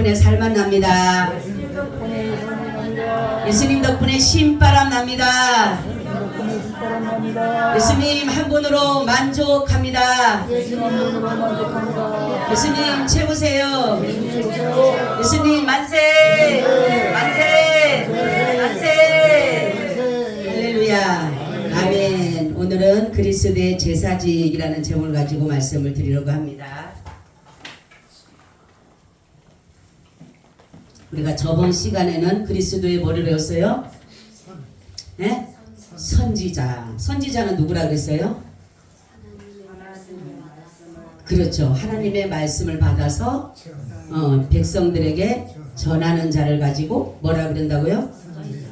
덕분에 살만 납니다. 예수님 덕분에 신바람 납니다. 예수님 한 분으로 만족합니다. 예수님 최고세요. 예수님 만세, 만세, 만세. 할렐루야. 아멘. 오늘은 그리스도의 제사직이라는 제목을 가지고 말씀을 드리려고 합니다. 우리가 저번 시간에는 그리스도의 뭐를 배웠어요? 네? 선지자. 선지자는 누구라 그랬어요? 그렇죠. 하나님의 말씀을 받아서 백성들에게 전하는 자를 가지고 뭐라 그런다고요?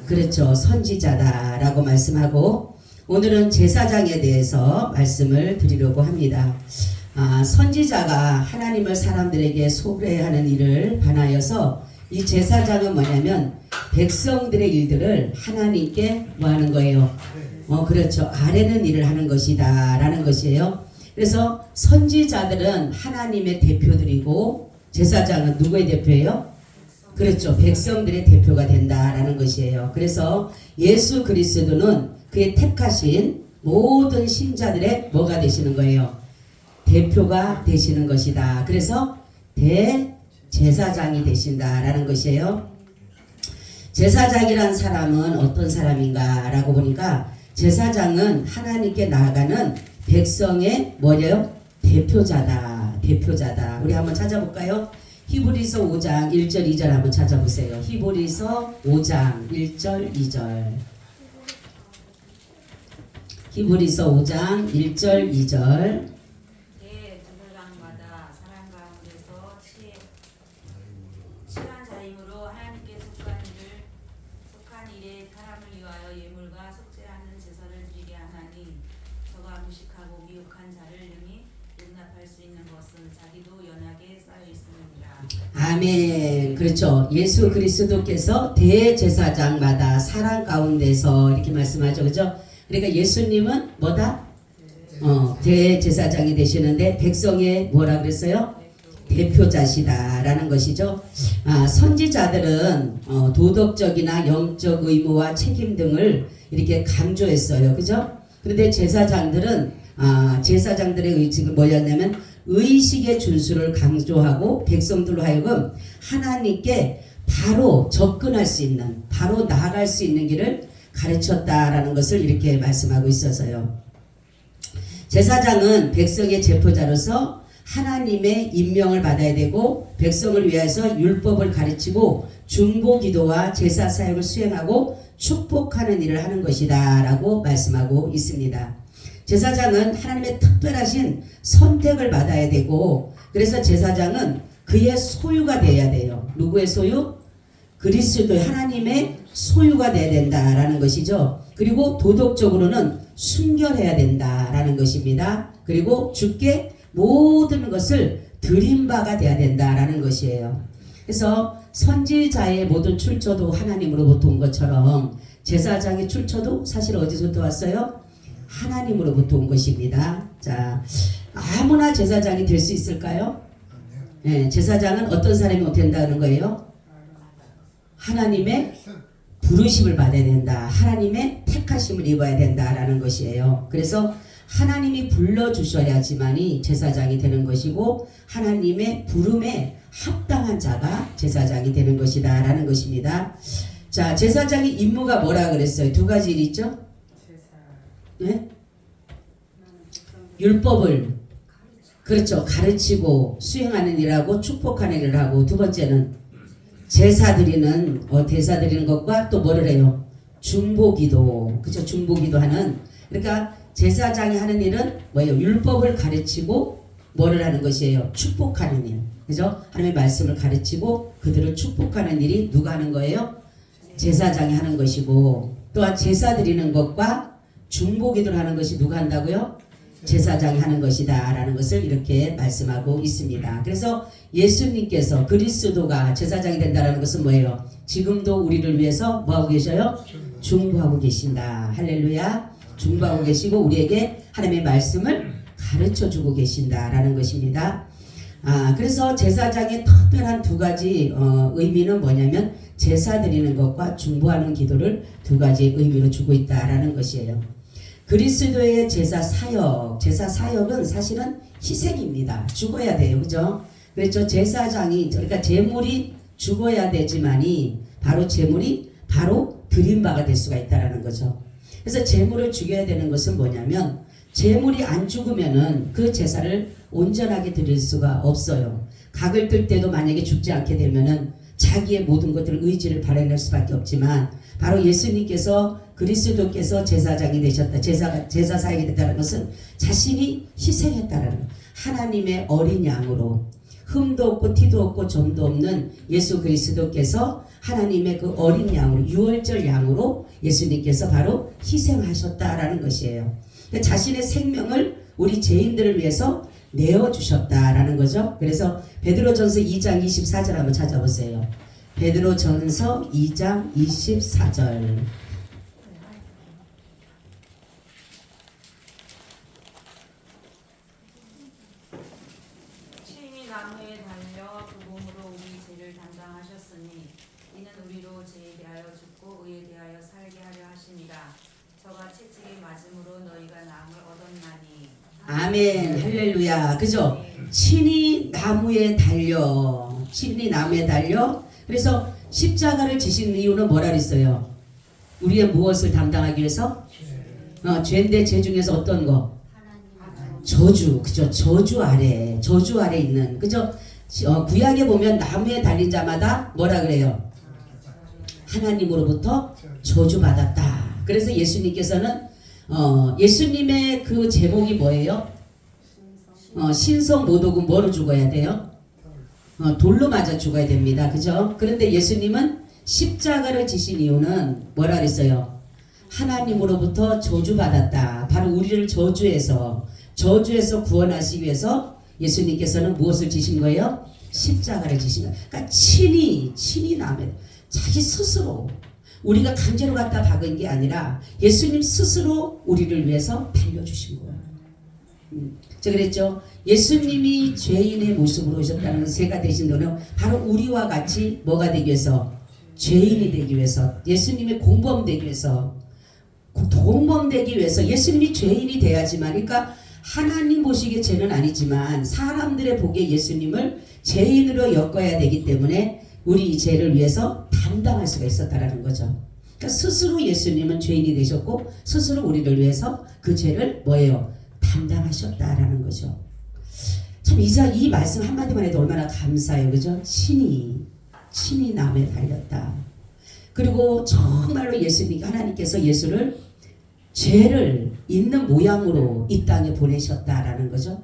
그렇죠. 선지자다라고 말씀하고, 오늘은 제사장에 대해서 말씀을 드리려고 합니다. 선지자가 하나님을 사람들에게 소개하는 일을 반하여서 이 제사장은 뭐냐면 백성들의 일들을 하나님께 뭐 하는 거예요? 그렇죠. 아뢰는 일을 하는 것이다 라는 것이에요. 그래서 선지자들은 하나님의 대표들이고 제사장은 누구의 대표예요? 그렇죠. 백성들의 대표가 된다라는 것이에요. 그래서 예수 그리스도는 그의 택하신 모든 신자들의 뭐가 되시는 거예요? 대표가 되시는 것이다. 그래서 대제사장이 되신다라는 것이에요. 제사장이란 사람은 어떤 사람인가 라고 보니까, 제사장은 하나님께 나아가는 백성의 뭐예요? 대표자다. 대표자다. 우리 한번 찾아볼까요? 히브리서 5장 1절 2절 한번 찾아보세요. 히브리서 5장 1절 2절. 히브리서 5장 1절 2절. 제사장마다 사람 가운데서 취한 자임으로 하나님께 속한 일에 사람을 위하여 예물과 속죄하는 제사를 드리게 하나니, 저가 무식하고 미혹한 자를 능히 용납할 수 있는 것은 자기도 연하게 쌓여 있음이니라. 아멘. 그렇죠. 예수 그리스도께서 대제사장마다 사람 가운데서 이렇게 말씀하죠. 그죠? 그러니까 예수님은 뭐다? 대제사장이 되시는데 백성의 뭐라 그랬어요? 대표자시다라는 것이죠. 선지자들은 도덕적이나 영적 의무와 책임 등을 이렇게 강조했어요. 그죠? 그런데 제사장들의 의식은 뭐였냐면 의식의 준수를 강조하고 백성들로 하여금 하나님께 바로 접근할 수 있는, 바로 나아갈 수 있는 길을 가르쳤다라는 것을 이렇게 말씀하고 있어서요. 제사장은 백성의 제표자로서 하나님의 임명을 받아야 되고, 백성을 위해서 율법을 가르치고 중보기도와 제사 사역을 수행하고 축복하는 일을 하는 것이다 라고 말씀하고 있습니다. 제사장은 하나님의 특별하신 선택을 받아야 되고, 그래서 제사장은 그의 소유가 돼야 돼요. 누구의 소유? 그리스도의 하나님의 소유가 돼야 된다라는 것이죠. 그리고 도덕적으로는 순결해야 된다라는 것입니다. 그리고 주께 모든 것을 드린 바가 돼야 된다라는 것이에요. 그래서 선지자의 모든 출처도 하나님으로부터 온 것처럼 제사장의 출처도 사실 어디서부터 왔어요? 하나님으로부터 온 것입니다. 자, 아무나 제사장이 될 수 있을까요? 네, 제사장은 어떤 사람이 된다는 거예요? 하나님의 부르심을 받아야 된다. 하나님의 택하심을 입어야 된다라는 것이에요. 그래서 하나님이 불러주셔야지만이 제사장이 되는 것이고, 하나님의 부름에 합당한 자가 제사장이 되는 것이다 라는 것입니다. 자, 제사장의 임무가 뭐라 그랬어요? 두 가지 일 있죠? 네? 율법을 그렇죠. 가르치고 수행하는 일하고 축복하는 일을 하고, 두 번째는 제사 드리는 대사 드리는 것과 또 뭐를 해요? 중보기도. 그렇죠. 중보기도하는, 그러니까 제사장이 하는 일은 뭐예요? 율법을 가르치고 뭐를 하는 것이에요? 축복하는 일. 그죠? 하나님의 말씀을 가르치고 그들을 축복하는 일이 누가 하는 거예요? 제사장이 하는 것이고, 또한 제사 드리는 것과 중보기도를 하는 것이 누가 한다고요? 제사장이 하는 것이다 라는 것을 이렇게 말씀하고 있습니다. 그래서 예수님께서 그리스도가 제사장이 된다는 것은 뭐예요? 지금도 우리를 위해서 뭐하고 계셔요? 중보하고 계신다. 할렐루야. 중보하고 계시고 우리에게 하나님의 말씀을 가르쳐주고 계신다라는 것입니다. 그래서 제사장의 특별한 두 가지 의미는 뭐냐면 제사 드리는 것과 중보하는 기도를 두 가지 의미로 주고 있다라는 것이에요. 그리스도의 제사 사역은 사실은 희생입니다. 죽어야 돼요. 그죠? 그렇죠? 제사장이, 그러니까 제물이 죽어야 되지만이 바로 제물이 바로 드린 바가 될 수가 있다라는 거죠. 그래서 제물을 죽여야 되는 것은 뭐냐면 제물이 안 죽으면은 그 제사를 온전하게 드릴 수가 없어요. 각을 뜰 때도 만약에 죽지 않게 되면은 자기의 모든 것들을 의지를 발현할 수밖에 없지만 바로 예수님께서 그리스도께서 제사장이 되셨다. 제사 사역이 됐다는 것은 자신이 희생했다는 것. 하나님의 어린 양으로 흠도 없고 티도 없고 점도 없는 예수 그리스도께서 하나님의 그 어린 양으로 유월절 양으로 예수님께서 바로 희생하셨다라는 것이에요. 자신의 생명을 우리 죄인들을 위해서 내어주셨다라는 거죠. 그래서 베드로전서 2장 24절 한번 찾아보세요. 베드로전서 2장 24절. 친히 나무에 달려 그 몸으로 우리 죄를 담당하셨으니 이는 우리로 죄에 대하여 죽고 의에 대하여 살게 하려 하심이라. 저가 채찍에 맞음으로 너희가 남을 얻었나니. 아멘. 할렐루야. 그죠? 친히 나무에 달려. 그래서 십자가를 지신 이유는 뭐라 그랬어요? 우리의 무엇을 담당하기 위해서? 죄인데 죄 중에서 어떤 거? 저주. 그죠? 저주 아래 있는. 그죠? 구약에 보면 나무에 달린 자마다 뭐라 그래요? 하나님으로부터 저주받았다. 그래서 예수님께서는 예수님의 그 제목이 뭐예요? 신성 모독은 뭐로 죽어야 돼요? 돌로 맞아 죽어야 됩니다. 그죠? 그런데 예수님은 십자가를 지신 이유는 뭐라 그랬어요? 하나님으로부터 저주받았다. 바로 우리를 저주에서 구원하시기 위해서 예수님께서는 무엇을 지신 거예요? 십자가를 지신 거예요. 그러니까 친히 남의 자기 스스로 우리가 강제로 갖다 박은 게 아니라 예수님 스스로 우리를 위해서 달려주신 거예요. 제가 그랬죠. 예수님이 죄인의 모습으로 오셨다는 새가 되신 거는 바로 우리와 같이 뭐가 되기 위해서? 죄인이 되기 위해서, 예수님의 공범되기 위해서, 공범되기 위해서 예수님이 죄인이 돼야지만, 그러니까 하나님 보시기에 죄는 아니지만 사람들의 보기에 예수님을 죄인으로 엮어야 되기 때문에 우리 이 죄를 위해서 담당할 수가 있었다라는 거죠. 그러니까 스스로 예수님은 죄인이 되셨고 스스로 우리를 위해서 그 죄를 뭐예요? 담당하셨다라는 거죠. 참 이 말씀 한마디만 해도 얼마나 감사해요. 그죠? 친히 남에 달렸다. 그리고 정말로 하나님께서 예수를 죄를 있는 모양으로 이 땅에 보내셨다라는 거죠.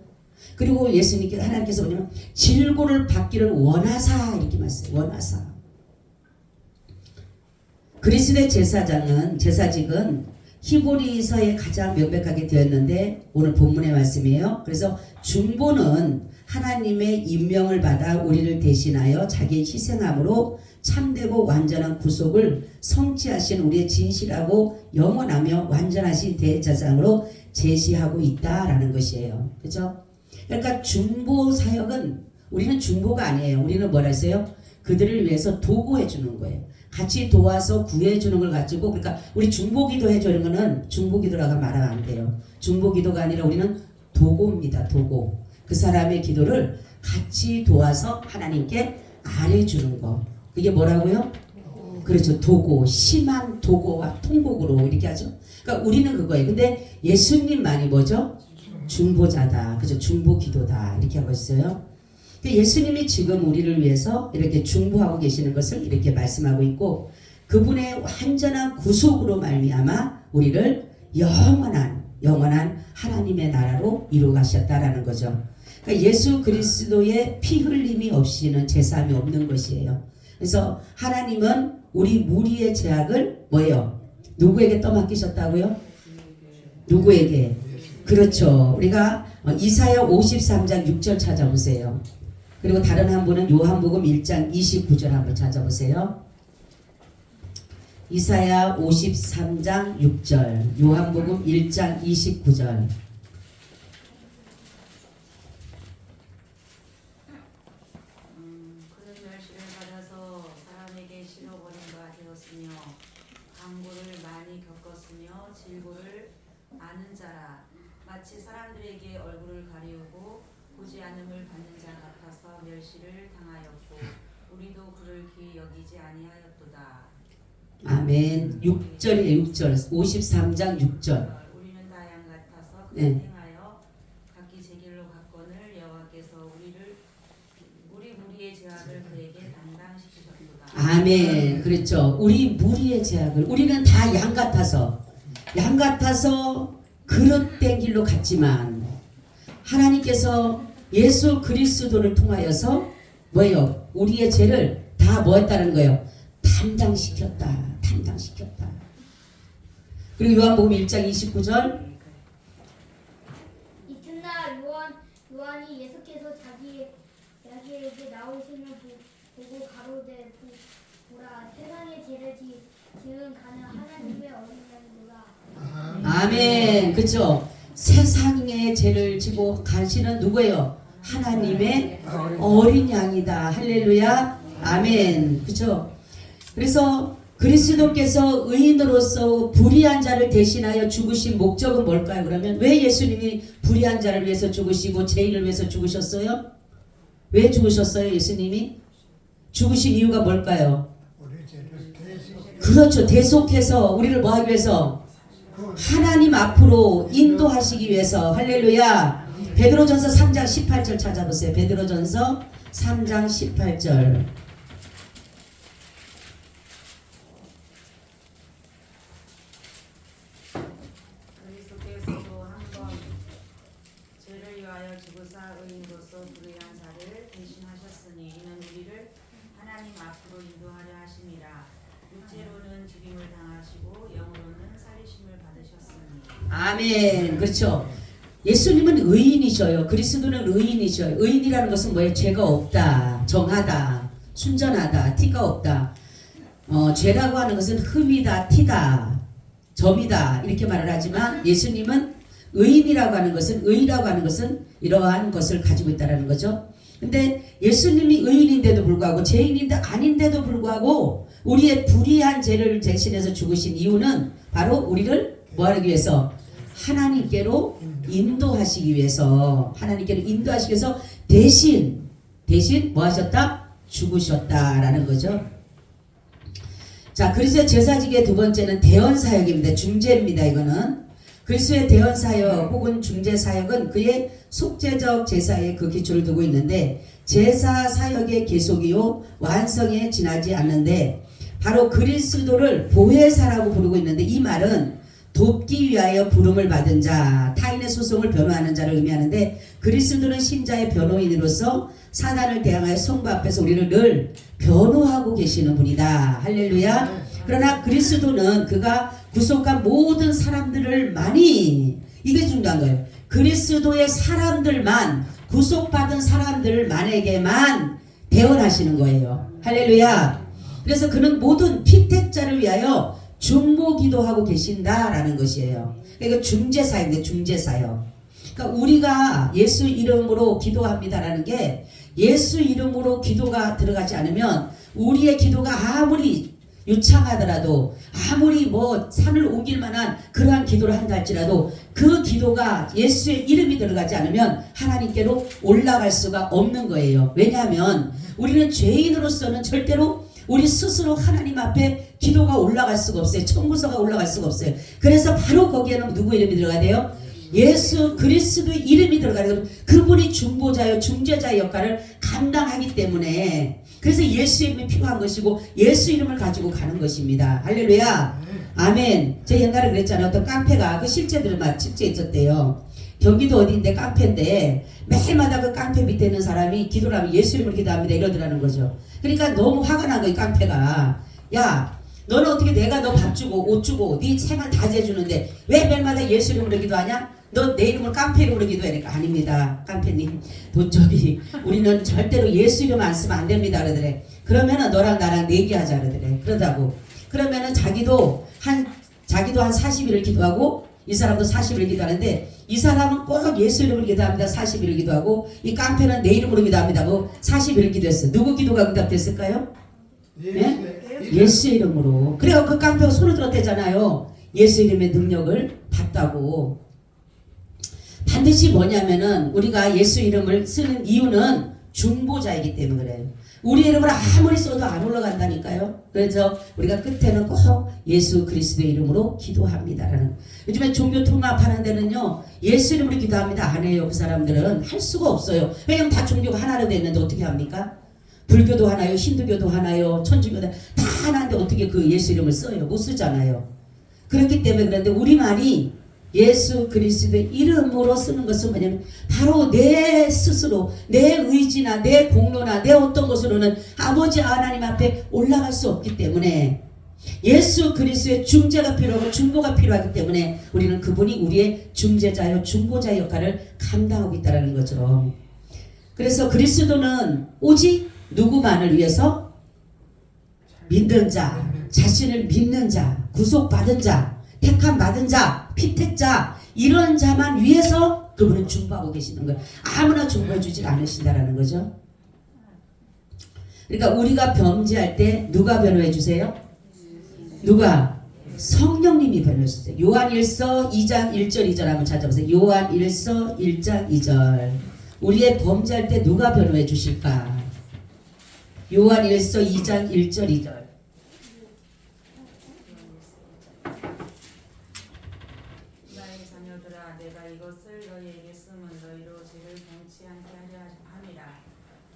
그리고 하나님께서 뭐냐면 질고를 받기를 원하사 이렇게 말씀해요. 원하사. 그리스도의 제사직은 히브리서에 가장 명백하게 되었는데 오늘 본문의 말씀이에요. 그래서 중보는 하나님의 임명을 받아 우리를 대신하여 자기의 희생함으로 참되고 완전한 구속을 성취하신 우리의 진실하고 영원하며 완전하신 대제사장으로 제시하고 있다라는 것이에요. 그렇죠? 그러니까 중보 사역은 우리는 중보가 아니에요. 우리는 뭐라 했어요? 그들을 위해서 도구해 주는 거예요. 같이 도와서 구해 주는 걸 가지고, 그러니까 우리 중보기도 해 주는 거는 중보기도라고 말하면 안 돼요. 중보기도가 아니라 우리는 도구입니다. 도구. 그 사람의 기도를 같이 도와서 하나님께 아뢰 주는 거. 그게 뭐라고요? 그렇죠. 도구, 심한 도구와 통곡으로 이렇게 하죠. 그러니까 우리는 그거예요. 근데 예수님만이 뭐죠? 중보자다. 그죠? 중보기도다. 이렇게 하고 있어요. 예수님이 지금 우리를 위해서 이렇게 중보하고 계시는 것을 이렇게 말씀하고 있고, 그분의 완전한 구속으로 말미암아 우리를 영원한 하나님의 나라로 이루가셨다라는 거죠. 그러니까 예수 그리스도의 피 흘림이 없이는 제사함이 없는 것이에요. 그래서 하나님은 우리 무리의 죄악을 뭐예요? 누구에게 떠맡기셨다고요? 누구에게? 그렇죠. 우리가 이사야 53장 6절 찾아보세요. 그리고 다른 한 분은 요한복음 1장 29절 한번 찾아보세요. 이사야 53장 6절, 요한복음 1장 29절. 마치 사람들에게 얼굴을 가리우고 보지 않음을 받는 자 같아서 멸시를 당하였고 우리도 그를 귀히 여기지 아니하였도다. 아멘. 6절이에요. 6절. 53장 6절. 우리는 다 양 같아서 네. 그를 행하여 각기 제 길로 갔거늘 여호와께서 우리 무리의 죄악을 그에게 담당시키셨도다. 아멘. 그렇죠. 우리 무리의 죄악을 우리는 다 양 같아서 그릇된 길로 갔지만 하나님께서 예수 그리스도를 통하여서 뭐예요? 우리의 죄를 다 뭐 했다는 거예요? 담당시켰다. 그리고 요한복음 1장 29절 이튿날 요한이 예수께서 자기에게 나오심을 보고 가로되 보라 세상의 죄를 지은 가는 하나님의 어린 양이로라. 아멘. 그렇죠. 세상의 죄를 지고 가시는 누구예요? 하나님의 어린 양이다. 할렐루야. 아멘. 그렇죠. 그래서 그리스도께서 의인으로서 불의한 자를 대신하여 죽으신 목적은 뭘까요? 그러면 왜 예수님이 불의한 자를 위해서 죽으시고 죄인을 위해서 죽으셨어요? 왜 죽으셨어요? 예수님이 죽으신 이유가 뭘까요? 그렇죠. 대속해서 우리를 뭐 하기 위해서? 하나님 앞으로 인도하시기 위해서. 할렐루야. 베드로전서 3장 18절 찾아보세요. 베드로전서 3장 18절. 그리스도께서도 한번 죄를 위하여 죽으사 의인으로서 불의한 자를 대신하셨으니 이는 우리를 하나님 앞으로 인도하려 하심이라. 육체로는 죽임을 당하시고 영으로는 살리심을 받으셨으니. 아멘. 그렇죠. 예수님은 의인이셔요. 그리스도는 의인이셔요. 의인이라는 것은 뭐예요? 죄가 없다, 정하다, 순전하다, 티가 없다. 죄라고 하는 것은 흠이다, 티다, 점이다 이렇게 말을 하지만 예수님은 의인이라고 하는 것은 의라고 하는 것은 이러한 것을 가지고 있다는 거죠. 근데 예수님이 의인인데도 불구하고 죄인인데 아닌데도 불구하고 우리의 불의한 죄를 대신해서 죽으신 이유는 바로 우리를 뭐하기 위해서? 하나님께로 인도하시기 위해서. 하나님께로 인도하시기 위해서 대신 뭐 하셨다? 죽으셨다라는 거죠. 자, 그리스도의 제사직의 두 번째는 대언사역입니다. 중재입니다. 이거는 그리스도의 대언사역 혹은 중재사역은 그의 속죄적 제사에 그 기초를 두고 있는데 제사사역의 계속이요 완성에 지나지 않는데 바로 그리스도를 보혜사라고 부르고 있는데 이 말은 돕기 위하여 부름을 받은 자, 타인의 소송을 변호하는 자를 의미하는데 그리스도는 신자의 변호인으로서 사단을 대항하여 성부 앞에서 우리를 늘 변호하고 계시는 분이다. 할렐루야. 그러나 그리스도는 그가 구속한 모든 사람들을 많이, 이게 중요한 거예요. 그리스도의 사람들만, 구속받은 사람들만에게만 대언하시는 거예요. 할렐루야. 그래서 그는 모든 피택자를 위하여 중보기도하고 계신다라는 것이에요. 그러니까 중재사인데 중재사요. 그러니까 우리가 예수 이름으로 기도합니다라는 게 예수 이름으로 기도가 들어가지 않으면 우리의 기도가 아무리 유창하더라도 아무리 뭐 산을 옮길 만한 그러한 기도를 한다 할지라도 그 기도가 예수의 이름이 들어가지 않으면 하나님께로 올라갈 수가 없는 거예요. 왜냐하면 우리는 죄인으로서는 절대로 우리 스스로 하나님 앞에 기도가 올라갈 수가 없어요. 청구서가 올라갈 수가 없어요. 그래서 바로 거기에는 누구 이름이 들어가야 돼요? 예수 그리스도의 이름이 들어가야 돼요. 그분이 중보자요 중재자의 역할을 감당하기 때문에 그래서 예수 이름이 필요한 것이고 예수 이름을 가지고 가는 것입니다. 할렐루야. 아멘. 제가 옛날에 그랬잖아요. 어떤 깡패가 그 실제들을 막 집제에 있었대요. 경기도 어디인데 깡패인데 매일마다 그 깡패 밑에 있는 사람이 기도를 하면 예수 이름을 기도합니다 이러더라는 거죠. 그러니까 너무 화가 난 거예요. 깡패가. 야 너는 어떻게 내가 너 밥 주고 옷 주고 네 생활 다 해주는데 왜 매일마다 예수 이름으로 기도하냐? 너 내 이름을 깡패 이름으로 기도하니까 아닙니다. 깡패님 도저히 우리는 절대로 예수 이름 안 쓰면 안 됩니다 그러더래. 그러면은 너랑 나랑 내기하자 그러더래. 그러다고 그러면은 자기도 한 40일을 기도하고 이 사람도 40일을 기도하는데 이 사람은 꼭 예수 이름으로 기도합니다. 40일을 기도하고 이 깡패는 내 이름으로 기도합니다 하고 40일을 기도했어. 누구 기도가 응답됐을까요? 네? 예수 이름으로. 그래요. 그 깡패가 손을 들었대잖아요. 예수 이름의 능력을 받다고. 반드시 뭐냐면은 우리가 예수 이름을 쓰는 이유는 중보자이기 때문에 그래요. 우리 이름을 아무리 써도 안 올라간다니까요. 그래서 우리가 끝에는 꼭 예수 그리스도의 이름으로 기도합니다라는. 요즘에 종교 통합하는 데는요, 예수 이름으로 기도합니다 안 해요. 그 사람들은 할 수가 없어요. 왜냐면 다 종교가 하나로 됐는데 어떻게 합니까? 불교도 하나요, 힌두교도 하나요, 천주교도 다 하나인데 어떻게 그 예수 이름을 써요? 못 쓰잖아요. 그렇기 때문에 그런데 우리말이 예수 그리스도의 이름으로 쓰는 것은 뭐냐면 바로 내 스스로 내 의지나 내 공로나 내 어떤 것으로는 아버지 하나님 앞에 올라갈 수 없기 때문에 예수 그리스도의 중재가 필요하고 중보가 필요하기 때문에 우리는 그분이 우리의 중재자요 중보자 역할을 감당하고 있다는 거죠. 그래서 그리스도는 오직 누구만을 위해서 믿는 자, 자신을 믿는 자, 구속받은 자, 택함 받은 자, 피택자 이런 자만 위해서 그분은 중보하고 계시는 거예요. 아무나 중보해 주질 않으신다라는 거죠. 그러니까 우리가 범죄할 때 누가 변호해 주세요? 누가? 성령님이 변호해 주세요. 요한 1서 2장 1절 2절 한번 찾아보세요. 요한 1서 1장 2절. 우리의 범죄할 때 누가 변호해 주실까? 요한 1서 2장 1절 2절. 나의 자녀들아 내가 이것을 너희에게 쓰면 너희로 죄를 범치 않게 하려 함이라.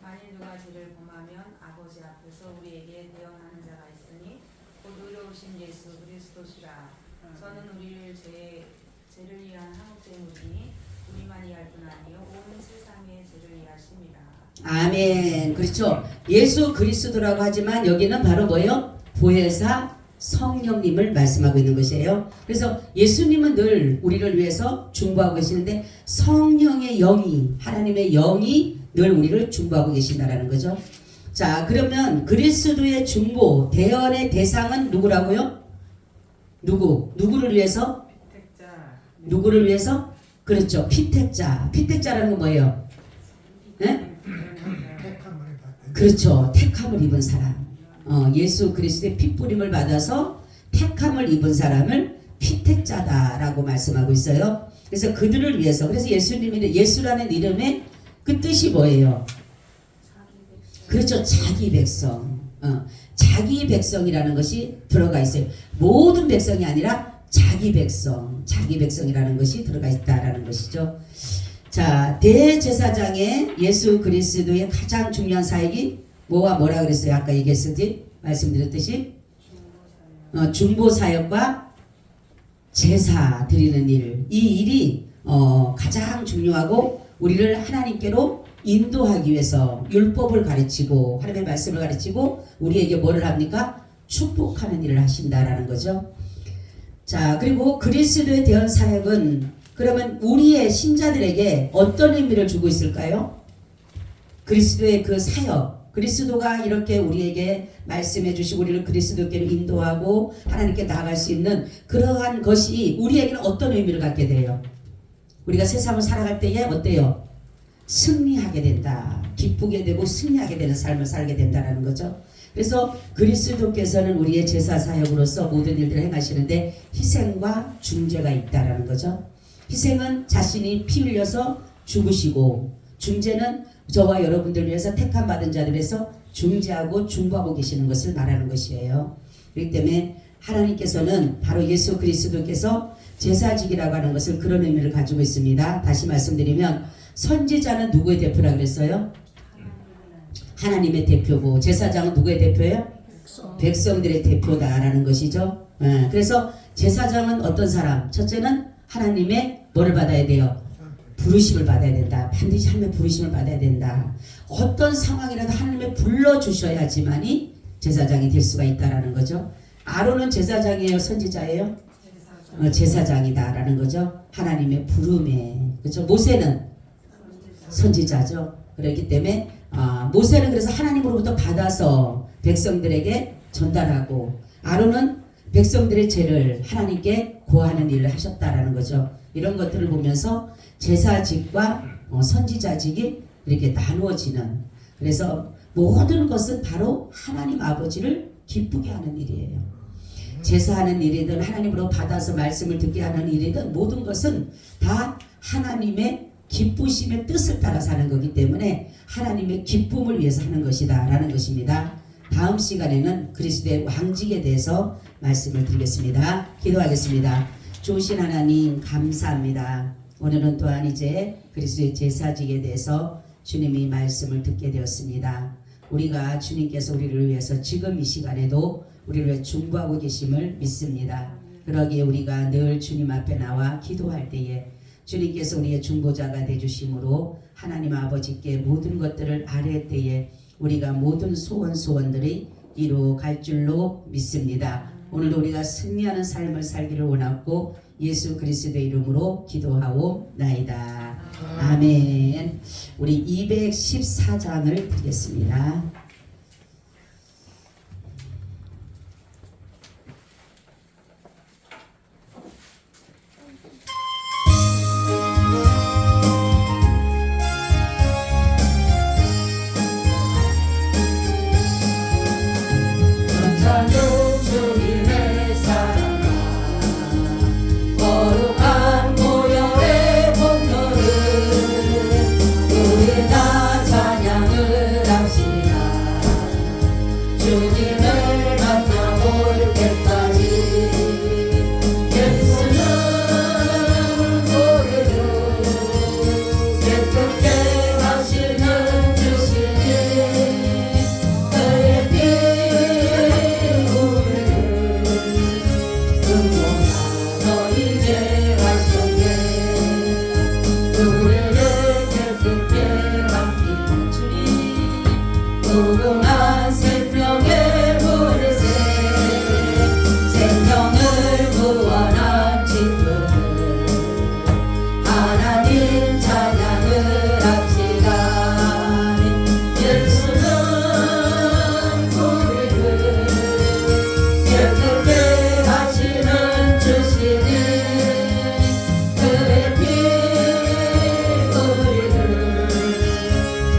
만일 누가 죄를 범하면 아버지 앞에서 우리에게 대언하는 자가 있으니 곧 의로우신 예수 그리스도시라. 저는 우리를 죄를 위한 한목제물이니 우리만이 할 뿐 아니요 온 세상의 죄를 위하심이라. 아멘. 그렇죠. 예수 그리스도라고 하지만 여기는 바로 뭐예요? 보혜사 성령님을 말씀하고 있는 것이에요. 그래서 예수님은 늘 우리를 위해서 중보하고 계시는데 성령의 영이 하나님의 영이 늘 우리를 중보하고 계신다라는 거죠. 자, 그러면 그리스도의 중보 대언의 대상은 누구라고요? 누구를 위해서? 피택자. 누구를 위해서? 그렇죠. 피택자. 피택자라는 건 뭐예요? 네? 그렇죠. 택함을 입은 사람. 예수 그리스도의 핏부림을 받아서 택함을 입은 사람을 피택자다라고 말씀하고 있어요. 그래서 그들을 위해서. 그래서 예수님이 예수라는 이름의 그 뜻이 뭐예요? 그렇죠. 자기 백성. 자기 백성이라는 것이 들어가 있어요. 모든 백성이 아니라 자기 백성. 자기 백성이라는 것이 들어가 있다라는 것이죠. 자, 대제사장의 예수 그리스도의 가장 중요한 사역이 뭐와 뭐라 그랬어요? 아까 얘기했었지? 말씀드렸듯이 중보 사역과 제사 드리는 일. 이 일이 가장 중요하고 우리를 하나님께로 인도하기 위해서 율법을 가르치고 하나님의 말씀을 가르치고 우리에게 뭐를 합니까? 축복하는 일을 하신다라는 거죠. 자, 그리고 그리스도의 대언 사역은 그러면 우리의 신자들에게 어떤 의미를 주고 있을까요? 그리스도의 그 사역, 그리스도가 이렇게 우리에게 말씀해 주시고 우리를 그리스도께로 인도하고 하나님께 나아갈 수 있는 그러한 것이 우리에게는 어떤 의미를 갖게 돼요? 우리가 세상을 살아갈 때에 어때요? 승리하게 된다. 기쁘게 되고 승리하게 되는 삶을 살게 된다는 거죠. 그래서 그리스도께서는 우리의 제사 사역으로서 모든 일들을 행하시는데 희생과 중재가 있다라는 거죠. 희생은 자신이 피 흘려서 죽으시고 중재는 저와 여러분들 위해서 택함 받은 자들에서 중재하고 중보하고 계시는 것을 말하는 것이에요. 그렇기 때문에 하나님께서는 바로 예수 그리스도께서 제사직이라고 하는 것을 그런 의미를 가지고 있습니다. 다시 말씀드리면 선지자는 누구의 대표라 그랬어요? 하나님의 대표고 제사장은 누구의 대표예요? 백성들의 대표다라는 것이죠. 그래서 제사장은 어떤 사람? 첫째는 하나님의 뭐를 받아야 돼요? 부르심을 받아야 된다. 반드시 하나님의 부르심을 받아야 된다. 어떤 상황이라도 하나님의 불러주셔야지만이 제사장이 될 수가 있다라는 거죠. 아론은 제사장이에요? 선지자예요? 제사장이다라는 거죠. 하나님의 부름에. 그렇죠. 모세는 선지자죠. 그렇기 때문에 모세는 그래서 하나님으로부터 받아서 백성들에게 전달하고 아론은 백성들의 죄를 하나님께 고하는 일을 하셨다라는 거죠. 이런 것들을 보면서 제사직과 선지자직이 이렇게 나누어지는, 그래서 모든 것은 바로 하나님 아버지를 기쁘게 하는 일이에요. 제사하는 일이든 하나님으로 받아서 말씀을 듣게 하는 일이든 모든 것은 다 하나님의 기쁘심의 뜻을 따라 사는 거기 때문에 하나님의 기쁨을 위해서 하는 것이다 라는 것입니다. 다음 시간에는 그리스도의 왕직에 대해서 말씀을 드리겠습니다. 기도하겠습니다. 좋으신 하나님 감사합니다. 오늘은 또한 이제 그리스도의 제사직에 대해서 주님이 말씀을 듣게 되었습니다. 우리가 주님께서 우리를 위해서 지금 이 시간에도 우리를 위해 중보하고 계심을 믿습니다. 그러기에 우리가 늘 주님 앞에 나와 기도할 때에 주님께서 우리의 중보자가 되주심으로 하나님 아버지께 모든 것들을 아뢰 때에 우리가 모든 소원들이 이루어갈 줄로 믿습니다. 오늘도 우리가 승리하는 삶을 살기를 원하고 예수 그리스도의 이름으로 기도하옵나이다. 아멘. 우리 214장을 드리겠습니다. 주님의 사랑과 거룩한 보혈의 공로를 우리 다 찬양을 합시다. 주님을 만나볼 때까지 예수는 우리를 깨끗게 하시는 주시니 그의 피 너희에게 하셨네. 우리를 깨끗게 맡기는 주님 무궁한 생명의 물새 생명을 구원한 친구들 하나님 찬양을 합시다. 예수는 우리를 깨끗게 하시는 주시니 그의 피 우리를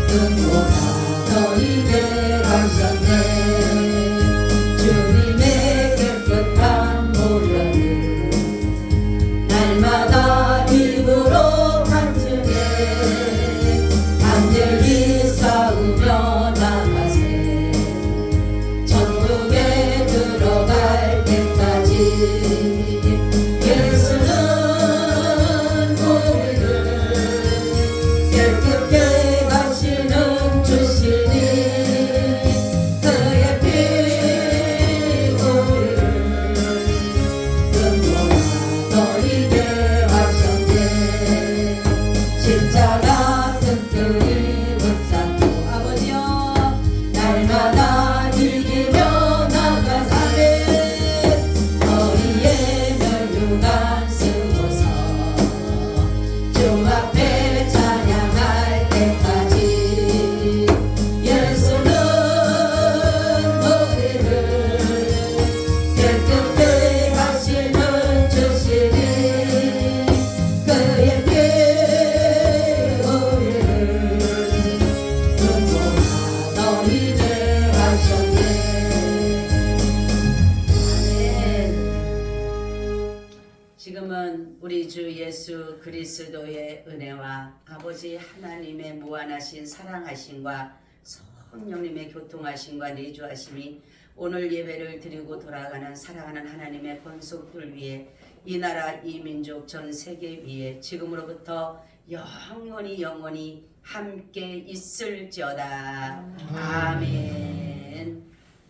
눈보라 너희에게 하셨네. 주님의 깨끗한 보혈을 날마다 입으로 간증해 담대히 싸우며 나가세. 천국에 들어갈 때까지 예수는 우리를 깨끗게 하시는 주시니 그의 피 우리를 눈보라 너희에게 하셨네. 십자가 튼튼히 붙잡고 아버지여 날마다 이기며 나가사네. 너희의 멸류관 쓰고서 주 앞에 찬양할 때까지 예수는 우리를 깨끗게 하시는 주시니 그의 피 우리를 눈보라 너희에게 하셨네. 아멘. 지금은 우리 주 예수 그리스도의 은혜와 아버지 하나님의 무한하신 사랑하심과 성령님의 교통하심과 내주하심이 오늘 예배를 드리고 돌아가는 사랑하는 하나님의 권속들 위해 이 나라 이 민족 전 세계 위에 지금으로부터 영원히 함께 있을지어다. 아멘.